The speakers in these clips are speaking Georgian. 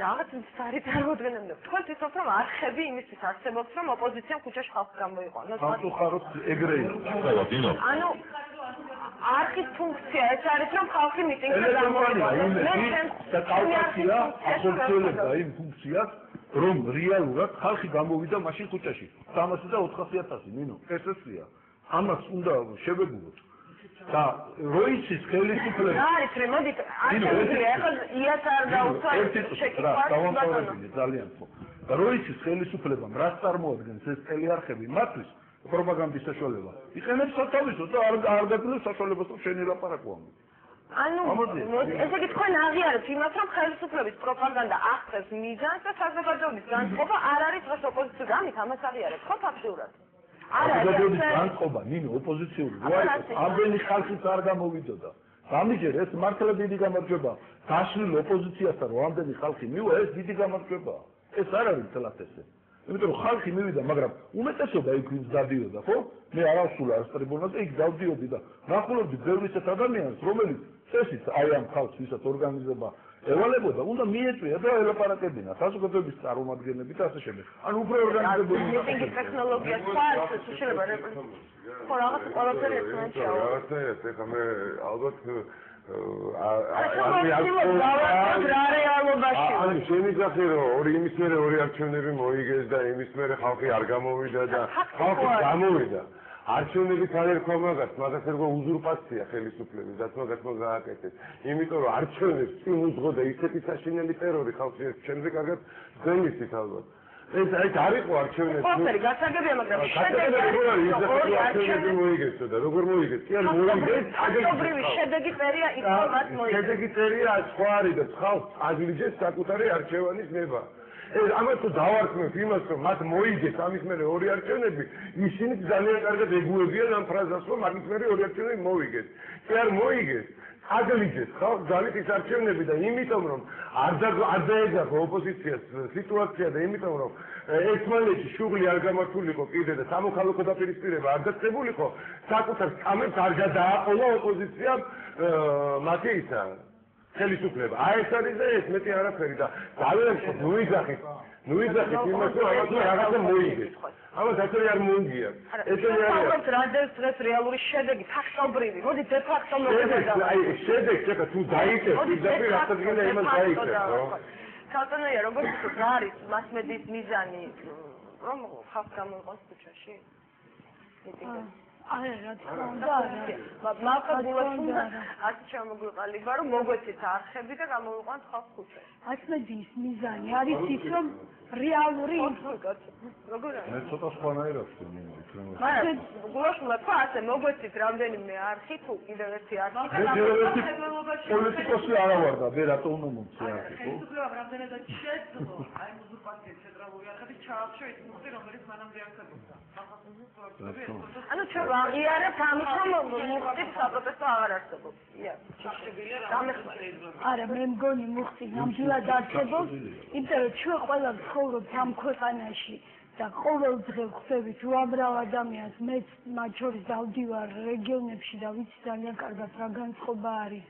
რაღაც სარი წარმოადგენენ და თქვენ თვითონ რომ არხები იმისთვის არსებობს რომ ოპოზიციამ ქუჩაში ხალხს გამოიყვანოს. სამწუხაროდ ეგრე იყო. ანუ არხის ფუნქცია ეს არის რომ ხალხი მიტინგზე გამოიყვანოს. და კავკასია ახორციელებდა იმ ფუნქციას რომ რეალურად ხალხი გამოვიდა მაშინ ქუჩაში 300,000 ნინო ესეა ამას უნდა შევეგულოთ და როიცის ხელისუფლება არის რომ მოდით ახლა იას არ დაუცვა შეკითხვას ძალიან ხო და როიცის ხელისუფლებამ რას წარმოადგენს ეს ტელეარხები მათთვის პროპაგანდის საშუალება იყენებს სათავისო და არ გაძლევს საშუალებას რომ შენი ლაპარაკო ამბობ ანუ ესე იგი თქვენ აღიარებთ იმას რომ ხელისუფლების პროპაგანდა აღწევს მიზანს და საზოგადოების განწყობა არ არის დღეს ოპოზიციის გამით ამას აღიარებთ ხო ფაქტურად საზოგადოების განწყობა ნინო ოპოზიციური ამდენი ხალხიც არ გამოვიდოდა ამიჯერ ეს მართლა დიდი გამარჯვება გაშლილ ოპოზიციასთან რომ ამდენი ხალხი მივა ეს დიდი გამარჯვება ეს არ არის თლათ ესე იმიტომ რომ ხალხი მივიდა მაგრამ უმეტესობა იქ ვინც დადიოდა ხო მე არ ავსულა ეს ტრიბუნაზე იქ დავდიოდი და ნახულობდი ბევრი ისეთ ადამიანს რომელიც წესით აი ამ ხალხს ვისაც ორგანიზება ევალებოდა უნდა მიეწვია და ელაპარაკებინა საზოგადოების წარმომადგენლებით ასე შემდეგ ანუ უფრო ორგანიზებული მიტინგის ტექნოლოგია სხვა შეიძლება ხო რაღაც ყველაფერი ერთმანეთია რაღაცა ეხლა მე ალბათ ანუ შენი გახი რომ ორი იმის მერე ორი არჩევნები მოიგეს და იმის მერე ხალხი არ გამოვიდა და ხალხი გამოვიდა არჩევნები თან ერქვა მაგას ერქვა უზურპაცია ხელისუფლების რაც მაგას გააკეთეს იმიტომ რომ არჩევნებს წინ უძღო და ისეთი საშინელი ტერორი ხალხში ჩემზე კარგად ზემისით ალბათ ეს არ იყო არჩევნები ყველაფერი გასაგებია მაგრამ შედეგი მოიგესო და როგორ მოიგეს კი არ მოიგეს აგრეთვე შედეგი წერია ის რომ მათ მოიგეს შედეგი წერია სხვა არის და ხალხს აგლიჯეს საკუთარი არჩევანის ნება ამას თუ დავარქმევთ იმას რომ მათ მოიგეს ამის მერე ორი არჩევნები ისინი ძალიან კარგად ეგუებიან ამ ფრაზას რომ ამის მერე ორი არჩევნები მოიგეს კი არ მოიგეს აგლიჯეს ხალხს ძალით ის არჩევნები და იმიტომ რომ არ დაეძახო ოპოზიციას სიტუაცია და იმიტომ რომ ერთმანეთში შუღლი არ გამართულიყო კიდე და სამოქალაქო დაპირისპირება არ დაწყებულიყო საკუთარ კამებს არ გადააყოლა ოპოზიციამ მათი ისა ხელისუფლება აი ეს არის და ეს მეტი არაფერი და ძალიან ნუიძახით იმას რომ რაღაცა მოიგეს ამას ასევე არ მოიგია ესე არის რადევს დღეს რეალური შედეგი ფაქტობრივი მოდი დე ფაქტო მოგებდა აი შედეგი ეხლა თუ დაიკეთე პირდაპირ აღდგენა იმას დაიკეთე ხო კატონია როგორ რა არის მასმედიის მიზანი რომ ხალხს გამოიყვანოს ქუჩაში მიტინგზე არა რა თქმა უნდა მაგალითად უნდა ასე შემოგვიყალიბა რომ მოგვეცით არხები და გამოვიყვანოთ ხალხს ქუჩაში მასმედიის მიზანი არის ის რომ რეალური როგორ არის მე ცოტა სხვანაირად ვთქვი მაგრამ გულაშვილად ხო ასე მოგვეცით რამდენიმე არხი თუ კიდევ ერთი არხი პოლიტიკოსი არა ვარ და მე რატო უნდა მომცე არხი ხო ხელისუფლებამ რამდენადაც შეძლო აი უზურპაციის ცენტრალური არხების ჩაახშო ის მუხტი რომელიც მანამდე არსებობდა ანუ ჩვენ აღიარებთ ამით რომ მუხტის საპროტესტო აღარ არსებობს არა მე მგონი მუხტი ნამდვილად არსებობს იმიტომ რომ ჩვენ ყველა ვცხოვრობთ ამ ქვეყანაში და ყოველ დღე ვხვდებით უამრავ ადამიანს მეც მათ შორის დავდივარ რეგიონებში და ვიცი ძალიან კარგად რა განწყობა არის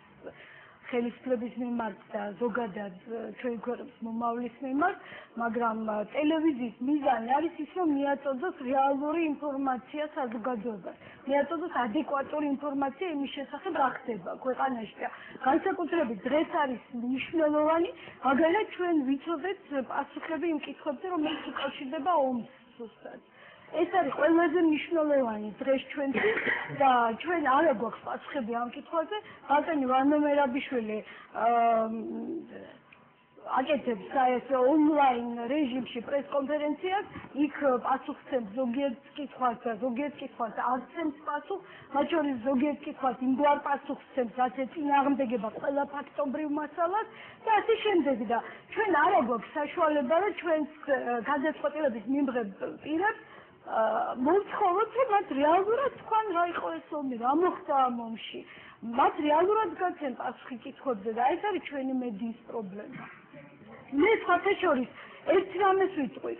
ხელისუფლების მიმართ და ზოგადად ჩვენი ქვეყნის მომავლის მიმართ, მაგრამ ტელევიზიის მიზანი არის ის, რომ მიაწოდოს რეალური ინფორმაცია საზოგადოებას. მიაწოდოს ადეკვატური ინფორმაცია იმის შესახებ, რა ხდება ქვეყანაში. განსაკუთრებით დღეს არის მნიშვნელოვანი, მაგალითად ჩვენ ვიცოდეთ პასუხები იმ კითხვებზე, რომელიც უკავშირდება ომს ზუსტად. ეს არის ყველაზე მნიშვნელოვანი დღეს ჩვენთვის და ჩვენ არ გვაქვს პასუხები ამ კითხვაზე. ბატონი ვანო მერაბიშვილი აკეთებს ეს ონლაინ რეჟიმში პრესკონფერენციას, იქ პასუხს ზოგიერთ კითხვას და ზოგიერთ კითხვას არ ცემს პასუხს, მათ შორის ზოგიერთ კითხვას იმგვარ პასუხს ცემს, რაც ეწინააღმდეგება ყველა ფაქტობრივ მასალას და ასე შემდეგ და ჩვენ არ გვაქვს საშუალება, რომ ჩვენს გადაწყვეტილების მიმღებ პირებს მოვცხოვროთ, რომ მათ რეალურად თქვენ რა იყო ეს ომი, რა მოხდა ამ ომში. მათ რეალურად გაცემ პასუხი კითხვებზე და ეს არის ჩვენი მედიის პრობლემა. მე სხვათა შორის ერთ რამეს ვიტყვი,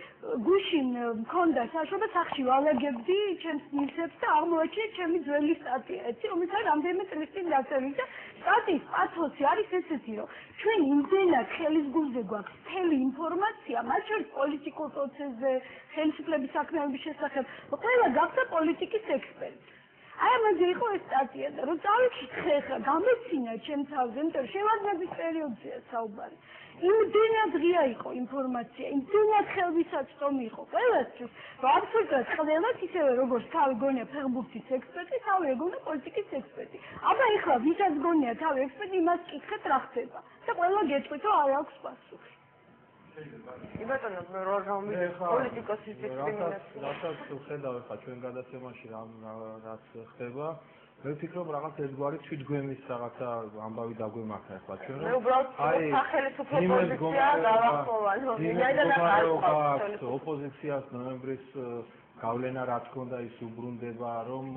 გუშინ მქონდა საშუალება სახში ვალაგებდი ჩემს ნივთებს და აღმოაჩინე ჩემი ძველი სტატია, ეცი, რომელსაც რამდენიმე წლის წინ დაწერილი და სტატიის პათოსი არის ესეთი, რომ ჩვენ იმდენად ხელის გულზე გვაქვს მთელი ინფორმაცია, მათ შორის პოლიტიკურ პროცესზე, ხელისუფლების საქმეების შესახებ, ყველა გახდა პოლიტიკის ექსპერტი. აი ამაზე იყო ეს სტატია და რომ წავიკითხე ხა გამეცინა ჩემ თავზე, იმიტომ რომ შევარდნების პერიოდზეა საუბარი. იმდენად ღია იყო ინფორმაცია, იმდენად ხელმისაწვდომი იყო ყველასთვის, რომ აბსოლუტურად ყველას ისევე როგორც თავი გონია ფეხბურთის ექსპერტი, თავი ეგონა პოლიტიკის ექსპერტი. აბა ეხლა ვისაც გონია თავი ექსპერტი, იმას კითხეთ რა ხდება და ყველა გეტყვით, რომ არ აქვს პასუხი. იბატონო, რა გამომდის პოლიტიკოსის დისკრიმინაცია. რასაც ხედავ ხა ჩვენ გადაცემაში რაც ხდება, მე ვფიქრობ რაღაც ერთგვარი თვითგვემის რაღაცა ამბავი დაგვემართა ახლა ჩვენ მე უბრალოდ სახელმწიფო პოზიცია დავახმოვანო. ვინაიდან ოპოზიციას ნოემბრის გავლენა რა თქმა უნდა ის უბრუნდება, რომ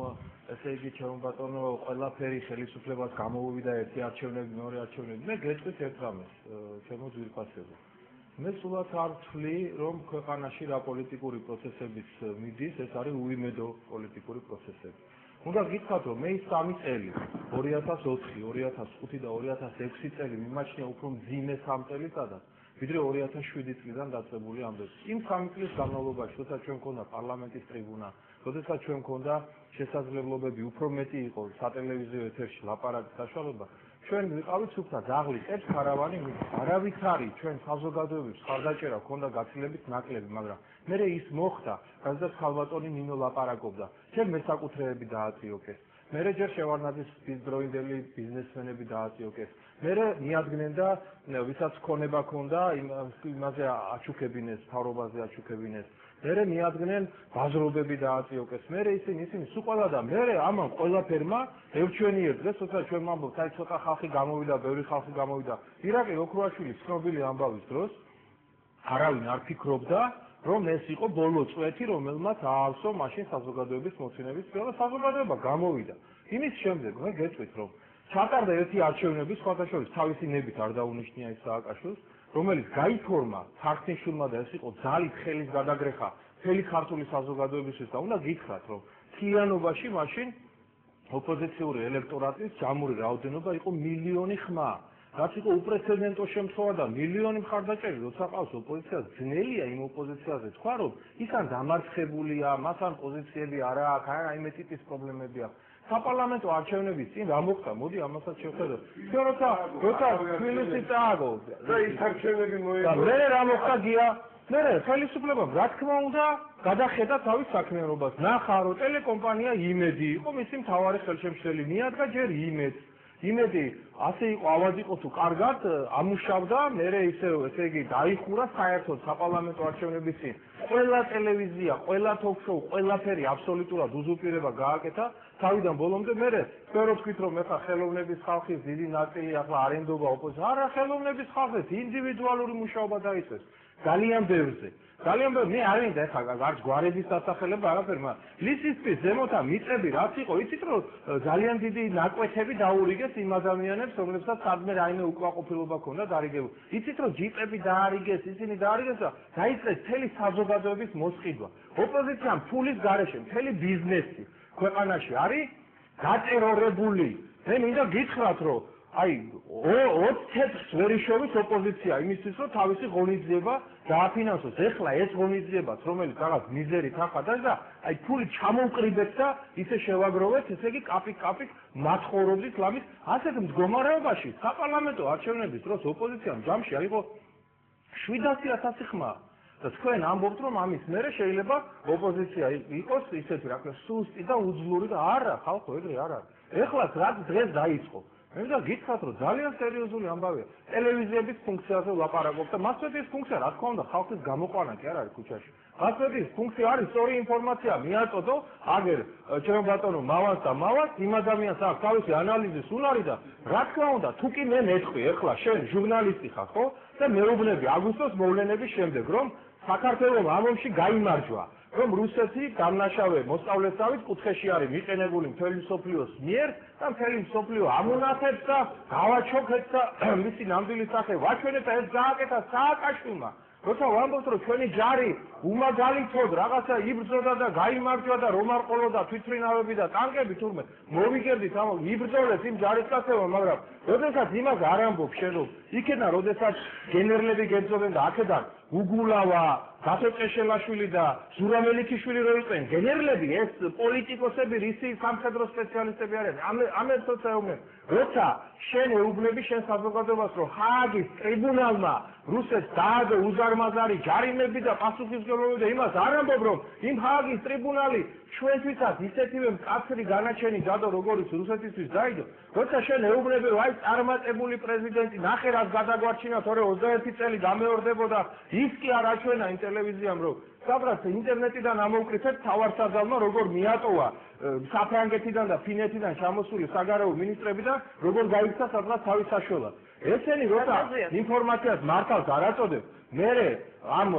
ესე იგი ჩემო ბატონო ყველაფერი ხელისუფლებას გამოუვიდა ერთი არჩევნები, მეორე არჩევნები. მე გეტყვით ერთ რამეს, ჩემო ძვირფასებო. მე სულად არ ვთვლი, რომ ქვეყანაში რა პოლიტიკური პროცესებიც მიდის, ეს არის უიმედო პოლიტიკური პროცესები. უნდა გითხრათ, რომ მე ის 3 წელი 2004, 2005 და 2006 წელი მიმაჩნია უფრო მძიმე 3 წელიწადად, ვიდრე 2007 წლიდან დაწყებული ამბები. იმ 3 წლის განმავლობაში, როცა ჩვენ მქონდა პარლამენტის ტრიბუნა, როდესაც ჩვენ მქონდა შესაძლებლობები უფრო მეტი იყო სატელევიზიო ეთერში ლაპარაკის საშუალება, ჩვენ ვიყავით სუფთა ძაღლის ერთ ქარავანი, არავითარი ჩვენ საზოგადოების ხარდაჭერა ქონდა გაცილებით ნაკლები, მაგრამ მე ის მოხდა, რადგან ხალბატონი ნინო ლაპარაკობდა, ჩვენ მესაკუთრეები დააწიოკეს. მე ჯერ შევარდნაძის ბიზნესდროინდელი ბიზნესმენები დააწიოკეს. მე მიადგნენ და ვისაც ქონება ქონდა, იმაზე აჩუქებინეს, თავრობაზე აჩუქებინეს. მე მიადგნენ ბაზრობები დააწიოკეს. მე ისინი სულ ყველა და მე ამან ყველაფერმა ევჩვენიერთ დღეს, როცა ჩვენ ვამბობთ, აი ცოტა ხალხი გამოვიდა, ბევრი ხალხი გამოვიდა. ირაკლი ოქროაშვილის ცნობილი ამბავის დროს არავინ არ ფიქრობდა, რომ ეს იყო ბოლო წვეთი, რომელმაც აავსო მაშინ საზოგადოების მოცინების პირველ საზოგადოება გამოვიდა. იმის შემდეგ მე გეტყვით, რომ ჩატარდა ერთი არჩევნები, სხვათა შორის თავისი ნებით არ დაუნიშნია ის სააკაშვილს, რომელიც გაიფორმა ქართლიშვილმა და ეს იყო ძალით ხელის გადაგრეხა მთელი ქართული საზოგადოებისთვის და უნდა გითხრათ, რომ მთლიანობაში მაშინ ოპოზიციური ელექტორატის ჯამური რაოდენობა იყო მილიონი ხმა. რაც იყო უპრეცედენტო შემთხვევა და მილიონი მხარდაჭერი, როცა ყავს ოპოზიციას, ძნელია იმ ოპოზიციაზე თქვა, რომ ის ან დამარცხებულია, მას ან პოზიციები არ აქვს, ან აიმე ტიპის პრობლემები აქვს. საპარლამენტო არჩევნების წინ რა მოხდა? მოდი ამასაც შევხედოთ. ჩვენ როცა თბილისი წააგო და ის არჩევნები მოიგო. მე რა მოხდა გია? მე ხელისუფლებამ რა თქმა უნდა გადახედა თავის საქმიანობას. ნახა რომ ტელეკომპანია იმედი იყო მისი მთავარი ხელშემშლელი, მიადგა ჯერ იმედს. იმედი ასე იყო ავადი იყო თუ კარგად ამუშავდა, მე ესე იგი დაიხურა საერთოდ საპარლამენტო არჩევნების წინ. ყველა ტელევიზია, ყველა თოქ-შოუ, ყველაფერი აბსოლუტურად უზურპირება გააკეთა თავიდან ბოლომდე. მე ვფერო თქვით რომ ეხა ხელოვნების ხალხის დიდი ნაწილი ახლა არენდობა ოპოზიცია. არა, ხელოვნების ხალხის ინდივიდუალური მუშაობა დაიწყეს ძალიან ბევრზე. ძალიან ბევრი მე არ მინდა ეხლა არც გვარების დასახელება არაფერი, მაგრამ ლისისთვის ზემოთა მიწები რაც იყო, იცით რომ ძალიან დიდი ნაკვეთები დაურიგეს იმ ადამიანებს, რომლებსაც სადმე რაიმე უკმაყოფილება ჰქონდა დარიგებული. იცით რომ ჯიპები დაარიგეს, ისინი დაარიგეს და დაიწყეს მთელი საზოგადოების მოსყიდვა. ოპოზიციამ ფულის გარეშე მთელი ბიზნესი ქვეყანაში არის გატერორებული. მე მინდა გითხრათ რომ აი 20 თეთრს ვერ იშოვის ოპოზიცია იმისთვის რომ თავისი ღონისძიება დააფინანსოს. ეხლა ეს ღონისძიებაც რომელიც რაღაც მიზერით ახადას და აი ფული ჩამოვყრიბეთ და ისე შევაგროვეთ, ესე იგი კაპიკ მათხოვრობდით ლამის ასეთ მდგომარეობაში საპარლამენტო არჩევნების დროს ოპოზიციამ ჯამში აიღო 700,000 ხმა. და თქვენ ამბობთ რომ ამის მერე შეიძლება ოპოზიცია იყოს ისეთი რა სუსტი და უძლური და არა ხალხო ეგრე არ არის. ეხლა რაც დღეს დაიწყო მე და გითხრათ რომ ძალიან სერიოზული ამბავია. ტელევიზიების ფუნქციაზე ვლაპარაკობ და მასმედიის ფუნქცია რა თქმა უნდა ხალხის გამოყვანა კი არ არის ქუჩაში. მასმედიის ფუნქცია არის სწორი ინფორმაცია მიაწოდო, აგერ ჩემო ბატონო მავას და მავას იმ ადამიანს აქვს თავისი ანალიზის უნარი და რა თქმა უნდა თუ კი მე მეთქვი ეხლა შენ ჟურნალისტი ხარ ხო და მეუბნები აგვისტოს მოვლენების შემდეგ რომ საქართველოს ამ ომში გაიმარჯვა, რომ რუსეთი დამნაშავე მოსწავლესავით კუთხეში არის მიყენებული მთელი მსოფლიოს მიერ და მთელი მსოფლიო ამონახებს და გავაჩოქეთ და მისი ნამდვილი სახე ვაჩვენეთ და ეს გააკეთა სააკაშვილმა როცა ვამბობთ რომ ჩვენი ჯარი უმაგალითოდ რაღაცა იბრძოდა და გაიმარჯვა და რომ არ ყოლოდა თვითმფრინავები და ტანკები თურმე მოვიგებდით ამ იბრძოლეთ იმ ჯარისკაცებმა მაგრამ როდესაც იმას არ ამბობ შენ რომ იქიდან როდესაც გენერლები გეძობენ და აქედან უგულავა გათო ჭეშელაშვილი და ზურაბ მელიქიშვილი რო იყვნენ გენერლები ეს პოლიტიკოსები რისი სამხედრო სპეციალისტები არიან ამ ერთად ეუბნები როცა შენ ეუბნები შენ საზოგადოებას რომ ჰააგის ტრიბუნალმა რუსეთს დაადო უზარმაზარი ჯარიმები და პასუხისმგებლობა და იმას არ ამბობ რომ იმ ჰააგის ტრიბუნალი ჩვენთვისაც ისეთივე მკაცრი განაჩენი დადო როგორც რუსეთისთვის დაიდო როცა შენ ეუბნები რომ აი წარმატებული პრეზიდენტი ნახე რაც გადაგვარჩინა თორე 21 წელი გამეორდებოდა ის კი არ აჩვენა იმ ტელევიზიამ რომ სადღაც ინტერნეტიდან ამოვკრიფეთ თავარსარდალმა როგორ მიატოვა საფრანგეთიდან და ფინეთიდან ჩამოსული საგარეო მინისტრები და როგორ გაიქცა სადღაც თავის საშველად ესენი როცა ინფორმაციას მართავს არ აწოდებს მე ამ